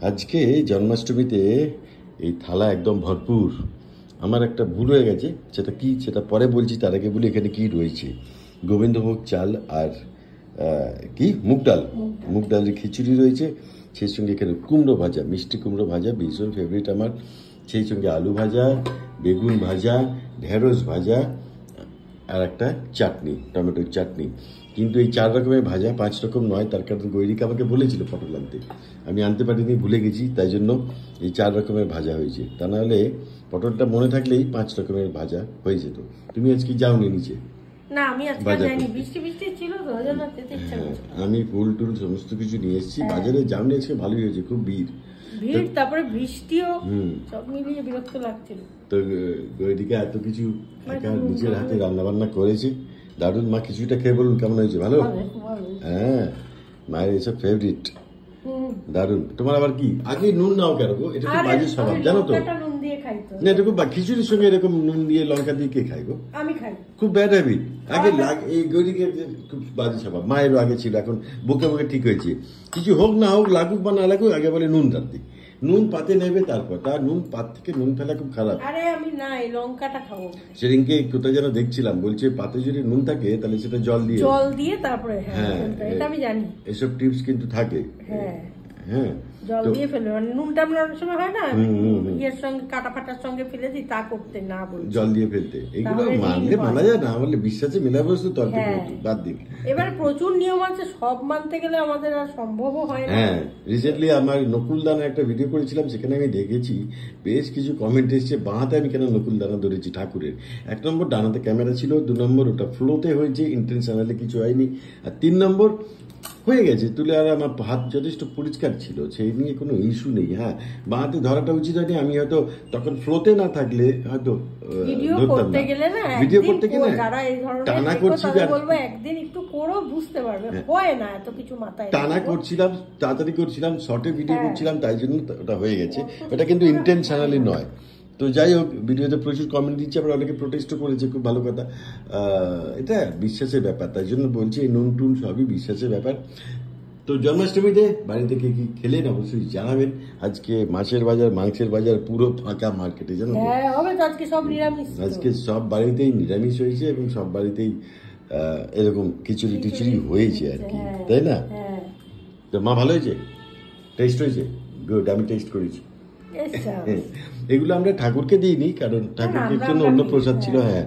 আজকে জন্মাষ্টমীতে এই থালা একদম ভরপুর। আমার একটা ভুল হয়ে গেছে, সেটা কি সেটা পরে বলছি। তার আগে বলি এখানে কি রয়েছে। গোবিন্দভোগ চাল আর কি মুগ ডাল, মুগ ডালের খিচুড়ি রয়েছে। সেই সঙ্গে এখানে কুমড়ো ভাজা, মিষ্টি কুমড়ো ভাজা ভীষণ ফেভারিট আমার। সেই সঙ্গে আলু ভাজা, বেগুন ভাজা, ঢেঁড়স ভাজা আর একটা চাটনি, টমেটোর চাটনি। কিন্তু এই 4 রকমের ভাজা, 5 রকম নয়। তার কারণ গৈরিকা আমাকে বলেছিল পটল আনতে, আমি আনতে পারিনি, ভুলে গেছি। তাই জন্য এই 4 রকমের ভাজা হয়েছে। তা নাহলে পটলটা মনে থাকলেই 5 রকমের ভাজা হয়ে যেত। তুমি আজকে যাওনি নিচে? না, আমি আজকে যাইনি, বৃষ্টি ছিল তো, ওজন্য যেতে ইচ্ছা করছে। আমি ফুল টুল সমস্ত কিছু নিয়ে এসেছি। বাজারে যাওনি আজকে, ভালোই হয়েছে, খুব ভিড়। তারপরে বৃষ্টিও, সব মিলিয়ে বিরক্ত লাগছিল। তো গৈরিকা এত কিছু নিজের হাতে রান্না বান্না করেছে, দারুণ। মা খিচুড়িটা খেয়ে বলুন কেমন হয়েছে? ভালো? হ্যাঁ, মায়ের এসব ফেভারিট, দারুণ। তোমার আবার কি আগে নুন নাও কেন গো? এটা খুব বাজে স্বভাব, জানো তো? না, এটা খুব খিচুড়ির সঙ্গে এরকম নুন দিয়ে লঙ্কা দিয়ে কে খাই গো? আমি খাই। খুব ব্যাড হ্যাবিট। আগে এই গৈরিকে খুব বাজে স্বভাব, মায়েরও আগে ছিল, এখন বুকে বুকে ঠিক হয়েছে। কিছু হোক না হোক, লাগুক বা না লাগুক, আগে বলে নুন রাখতে, নুন পাতে নেবে, তারপর তার নুন পাত থেকে নুন ফেলা খুব খারাপ। আরে আমি না, এই লঙ্কাটা খাবো। সেদিনকে কোথায় যেন দেখছিলাম, বলছে পাতে যদি নুন থাকে তাহলে সেটা জল দিয়ে তারপরে। হ্যাঁ, এটা আমি জানি, এসব টিপস কিন্তু থাকে। হ্যাঁ হ্যাঁ, জল দিয়ে ফেলে, মানে নুনটা আমরা অনেক সময় হয় না ইয়ের সঙ্গে কাটা ফাটার সঙ্গে ফেলে দিই, তা করতে না বলি, জল দিয়ে ফেলতে। এগুলো মানলে মানা যায়, না বললে বিশ্বাসে মেলাবো তো তর্ক বাদ দিন। এবারে প্রচুর নিয়ম আছে, সব মানতে গেলে আমাদের আর সম্ভবও হয় না। হ্যাঁ, রিসেন্টলি আমার নকুলদানা একটা ভিডিও করেছিলাম, সেখানে আমি দেখেছি বেশ কিছু কমেন্ট এসছে, বাঁহাতে আমি কেন নকুলদানা ধরেছি ঠাকুরের। 1 নম্বর ডানাতে ক্যামেরা ছিল, 2 নম্বর ওটা ফ্লোতে হয়েছে, ইন্টেনশনালি কিছু হয়নি, আর 3 নম্বর হয়ে গেছে তুলে। আর আমার হাত যথেষ্ট পরিষ্কার ছিল, সেই নিয়ে কোনো ইস্যু নেই। হ্যাঁ, বাঁহাতে ধরাটা উচিত হয়নি, আমি হয়তো তখন ফ্লোতে না থাকলে হয়তো ধরতাম না। ভিডিও করতে গেলে টানা করছিলাম, একদিন একটু করো, বুঝতে পারবে, হয় না এত কিছু মাথায়। টানা করছিলাম, তাড়াতাড়ি করছিলাম, শর্টে ভিডিও করছিলাম, তাই জন্য ওটা হয়ে গেছে। ওটা কিন্তু ইন্টেনশনালি নয়। তো যাই হোক, ভিডিওতে প্রচুর কমেন্ট দিচ্ছে, আবার অনেকে প্রোটেস্টও করেছে, খুব ভালো কথা। এটা বিশ্বাসের ব্যাপার, তাই জন্য বলছি এই নুন টুন সবই বিশ্বাসের ব্যাপার। তো জন্মাষ্টমীতে বাড়িতে কে কি খেলেন অবশ্যই জানাবেন। আজকে মাছের বাজার, মাংসের বাজার পুরো ফাঁকা মার্কেটে, জানো তো? আজকে সব নিরামিষ, আজকে সব বাড়িতেই নিরামিষ হয়েছে, এবং সব বাড়িতেই এরকম খিচুড়ি টিচুড়ি হয়েছে আর কি, তাই না? তো মা ভালো হয়েছে? টেস্ট হয়েছে? গুড, আমি টেস্ট করেছি। এগুলো আমরা ঠাকুরকে দিইনি, কারণ ঠাকুরের জন্য অন্য প্রসাদ ছিল। হ্যাঁ,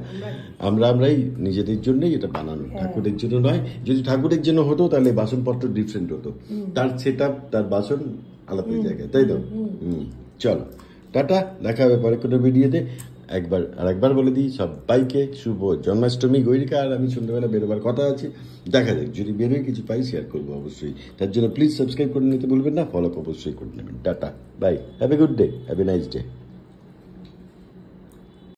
আমরাই নিজেদের জন্যই এটা বানানো, ঠাকুরের জন্য নয়। যদি ঠাকুরের জন্য হতো তাহলে বাসনপত্র ডিফারেন্ট হতো, তার সেটআপ, তার বাসন আলাদা জায়গায়, তাই তো? চলো, টাটা, দেখা হবে পরে কোনো ভিডিওতে। আরেকবার বলে দিই সবাইকে শুভ জন্মাষ্টমী। গৈরিকা আর আমি সন্ধ্যাবেলা বেরোবার কথা আছে, দেখা যাক, যদি বেরোয় কিছু পাই শেয়ার করবো অবশ্যই। তার জন্য প্লিজ সাবস্ক্রাইব করে নিতে ভুলবেন না, ফলো অবশ্যই করে নেবেন। Tata, bye, have a good day, have a nice day.